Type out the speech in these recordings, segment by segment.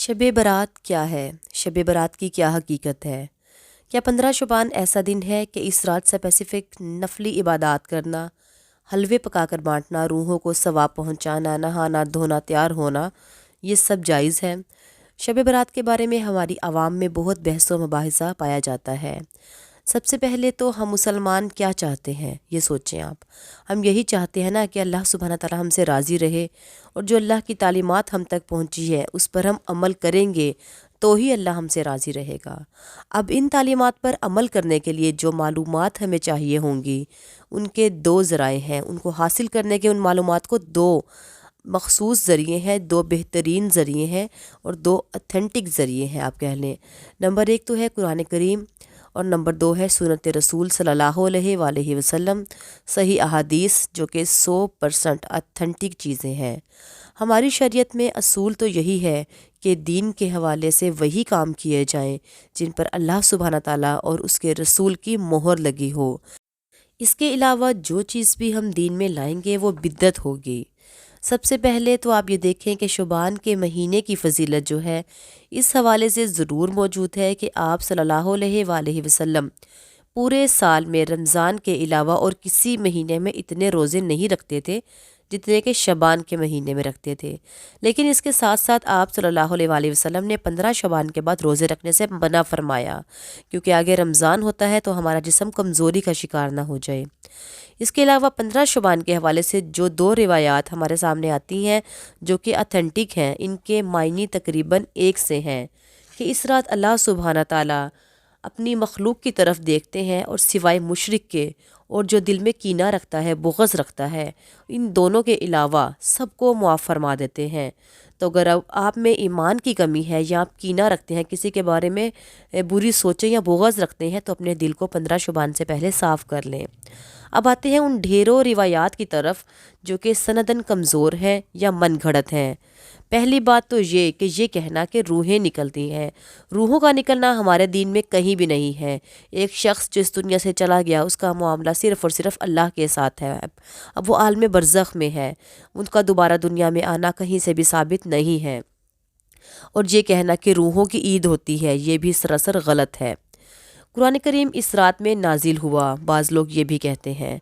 شب برات کیا ہے؟ شب برات کی کیا حقیقت ہے؟ کیا 15 شعبان ایسا دن ہے کہ اس رات اسپیسیفک نفلی عبادات کرنا، حلوے پکا کر بانٹنا، روحوں کو ثواب پہنچانا، نہانا دھونا تیار ہونا، یہ سب جائز ہے؟ شب برات کے بارے میں ہماری عوام میں بہت بحث و مباحثہ پایا جاتا ہے۔ سب سے پہلے تو ہم مسلمان کیا چاہتے ہیں یہ سوچیں آپ۔ ہم یہی چاہتے ہیں نا کہ اللہ سبحانہ تعالیٰ ہم سے راضی رہے، اور جو اللہ کی تعلیمات ہم تک پہنچی ہے اس پر ہم عمل کریں گے تو ہی اللہ ہم سے راضی رہے گا۔ اب ان تعلیمات پر عمل کرنے کے لیے جو معلومات ہمیں چاہیے ہوں گی، ان کے دو ذرائع ہیں۔ ان کو حاصل کرنے کے ان معلومات کو دو مخصوص ذریعے ہیں، دو بہترین ذریعے ہیں اور دو اتھینٹک ذریعے ہیں آپ کہہ لیں۔ نمبر ایک تو ہے قرآن کریم، اور نمبر دو ہے سنت رسول صلی اللہ علیہ وآلہ وسلم، صحیح احادیث جو کہ 100% اتھینٹک چیزیں ہیں۔ ہماری شریعت میں اصول تو یہی ہے کہ دین کے حوالے سے وہی کام کیے جائیں جن پر اللہ سبحانہ تعالیٰ اور اس کے رسول کی مہر لگی ہو۔ اس کے علاوہ جو چیز بھی ہم دین میں لائیں گے وہ بدعت ہوگی۔ سب سے پہلے تو آپ یہ دیکھیں کہ شعبان کے مہینے کی فضیلت جو ہے اس حوالے سے ضرور موجود ہے کہ آپ صلی اللہ علیہ وآلہ وسلم پورے سال میں رمضان کے علاوہ اور کسی مہینے میں اتنے روزے نہیں رکھتے تھے جتنے کہ شعبان کے مہینے میں رکھتے تھے، لیکن اس کے ساتھ ساتھ آپ صلی اللہ علیہ وآلہ وسلم نے 15 شعبان کے بعد روزے رکھنے سے منع فرمایا، کیونکہ آگے رمضان ہوتا ہے تو ہمارا جسم کمزوری کا شکار نہ ہو جائے۔ اس کے علاوہ 15 شعبان کے حوالے سے جو دو روایات ہمارے سامنے آتی ہیں جو کہ اتھینٹک ہیں، ان کے معنی تقریباً ایک سے ہیں کہ اس رات اللہ سبحانہ تعالیٰ اپنی مخلوق کی طرف دیکھتے ہیں اور سوائے مشرک کے اور جو دل میں کینہ رکھتا ہے، بغض رکھتا ہے، ان دونوں کے علاوہ سب کو معاف فرما دیتے ہیں۔ تو اگر آپ میں ایمان کی کمی ہے یا آپ کینہ رکھتے ہیں، کسی کے بارے میں بری سوچیں یا بغض رکھتے ہیں، تو اپنے دل کو 15 شعبان سے پہلے صاف کر لیں۔ اب آتے ہیں ان ڈھیروں روایات کی طرف جو کہ سندن کمزور ہیں یا من گھڑت ہیں۔ پہلی بات تو یہ کہ یہ کہنا کہ روحیں نکلتی ہیں، روحوں کا نکلنا ہمارے دین میں کہیں بھی نہیں ہے۔ ایک شخص جو اس دنیا سے چلا گیا اس کا معاملہ صرف اور صرف اللہ کے ساتھ ہے، اب وہ عالم برزخ میں ہے، ان کا دوبارہ دنیا میں آنا کہیں سے بھی ثابت نہیں ہے۔ اور یہ کہنا کہ روحوں کی عید ہوتی ہے یہ بھی سراسر غلط ہے۔ قرآن کریم اس رات میں نازل ہوا، بعض لوگ یہ بھی کہتے ہیں،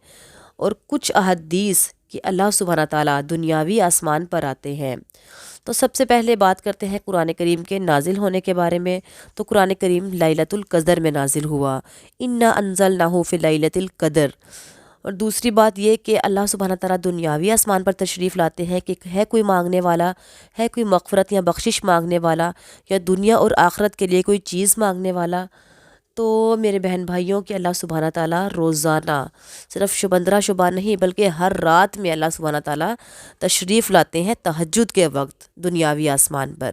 اور کچھ احادیث کہ اللہ سبحانہ تعالیٰ دنیاوی آسمان پر آتے ہیں۔ تو سب سے پہلے بات کرتے ہیں قرآن کریم کے نازل ہونے کے بارے میں۔ تو قرآن کریم لیلۃ القدر میں نازل ہوا، انا انزلناہ فی لیلۃ القدر۔ اور دوسری بات یہ کہ اللہ سبحانہ تعالیٰ دنیاوی آسمان پر تشریف لاتے ہیں کہ ہے کوئی مانگنے والا، ہے کوئی مغفرت یا بخشش مانگنے والا، یا دنیا اور آخرت کے لیے کوئی چیز مانگنے والا۔ تو میرے بہن بھائیوں کہ اللہ سبحانہ تعالیٰ روزانہ صرف 15 شعبان نہیں بلکہ ہر رات میں اللہ سبحانہ تعالیٰ تشریف لاتے ہیں تہجد کے وقت دنیاوی آسمان پر۔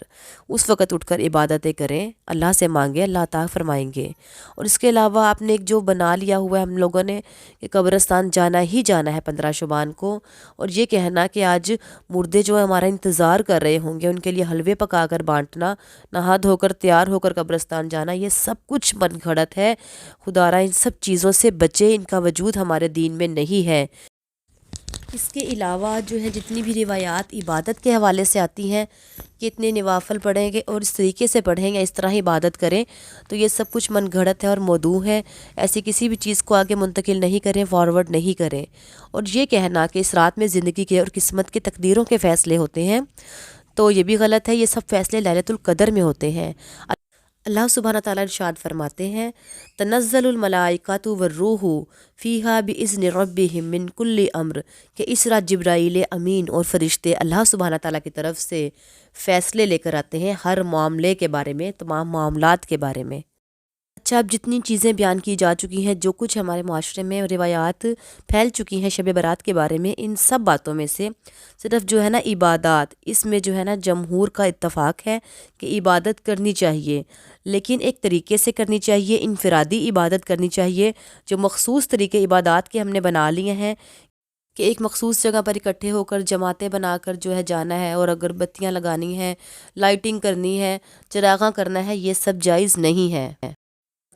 اس وقت اٹھ کر عبادتیں کریں، اللہ سے مانگیں، اللہ عطا فرمائیں گے۔ اور اس کے علاوہ آپ نے ایک جو بنا لیا ہوا ہے ہم لوگوں نے کہ قبرستان جانا ہی جانا ہے 15 شعبان کو، اور یہ کہنا کہ آج مردے جو ہمارا انتظار کر رہے ہوں گے ان کے لیے حلوے پکا کر بانٹنا، نہا دھو کر تیار ہو کر قبرستان جانا، یہ سب کچھ من گھڑت ہے۔ خدا را ان سب چیزوں سے بچے، ان کا وجود ہمارے دین میں نہیں ہے۔ اس کے علاوہ جو ہے جتنی بھی روایات عبادت کے حوالے سے آتی ہیں کہ اتنے نوافل پڑھیں گے اور اس طریقے سے پڑھیں یا اس طرح عبادت کریں، تو یہ سب کچھ من گھڑت ہے اور موضوع ہے۔ ایسی کسی بھی چیز کو آگے منتقل نہیں کریں، فارورڈ نہیں کریں۔ اور یہ کہنا کہ اس رات میں زندگی کے اور قسمت کے تقدیروں کے فیصلے ہوتے ہیں، تو یہ بھی غلط ہے۔ یہ سب فیصلے لیلۃ القدر میں ہوتے ہیں۔ اللہ سبحانہ تعالیٰ ارشاد فرماتے ہیں، تنزل الملائکۃ والروح فیہا باذن ربہم من کل امر، کہ اس رات جبرائیل امین اور فرشتے اللہ سبحانہ تعالیٰ کی طرف سے فیصلے لے کر آتے ہیں ہر معاملے کے بارے میں، تمام معاملات کے بارے میں۔ اچھا، اب جتنی چیزیں بیان کی جا چکی ہیں، جو کچھ ہمارے معاشرے میں روایات پھیل چکی ہیں شب برات کے بارے میں، ان سب باتوں میں سے صرف جو ہے نا عبادات، اس میں جو ہے نا جمہور کا اتفاق ہے کہ عبادت کرنی چاہیے، لیکن ایک طریقے سے کرنی چاہیے، انفرادی عبادت کرنی چاہیے۔ جو مخصوص طریقے عبادات کے ہم نے بنا لیے ہیں کہ ایک مخصوص جگہ پر اکٹھے ہو کر جماعتیں بنا کر جو ہے جانا ہے اور اگر بتیاں لگانی ہیں، لائٹنگ کرنی ہے، چراغاں کرنا ہے، یہ سب جائز نہیں ہے۔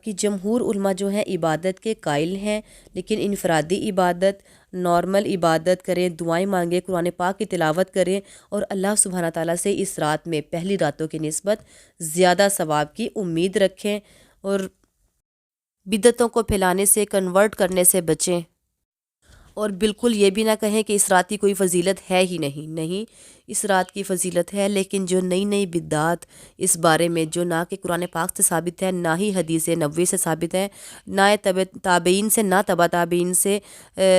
کہ جمہور علماء جو ہیں عبادت کے قائل ہیں، لیکن انفرادی عبادت نارمل عبادت کریں، دعائیں مانگیں، قرآن پاک کی تلاوت کریں، اور اللہ سبحانہ تعالیٰ سے اس رات میں پہلی راتوں کی نسبت زیادہ ثواب کی امید رکھیں، اور بدعتوں کو پھیلانے سے، کنورٹ کرنے سے بچیں۔ اور بالکل یہ بھی نہ کہیں کہ اس رات کی کوئی فضیلت ہے ہی نہیں، اس رات کی فضیلت ہے، لیکن جو نئی نئی بدعات اس بارے میں جو نہ کہ قرآن پاک سے ثابت ہے، نہ ہی حدیث نبوی سے ثابت ہے، نہ تابعین سے، نہ تبع تابعین سے،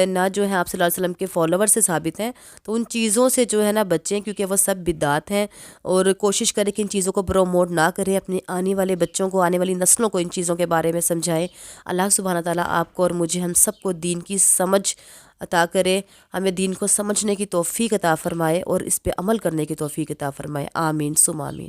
نہ جو ہے آپ صلی اللہ علیہ وسلم کے فالوور سے ثابت ہیں، تو ان چیزوں سے جو ہے نا بچیں، کیونکہ وہ سب بدعات ہیں، اور کوشش کریں کہ ان چیزوں کو پروموٹ نہ کریں، اپنے آنے والے بچوں کو، آنے والی نسلوں کو ان چیزوں کے بارے میں سمجھائیں۔ اللہ سبحانہ تعالیٰ آپ کو اور مجھے، ہم سب کو دین کی سمجھ عطا کرے، ہمیں دین کو سمجھنے کی توفیق عطا فرمائے، اور اس پہ عمل کرنے کی توفیق عطا فرمائے۔ آمین ثم آمین۔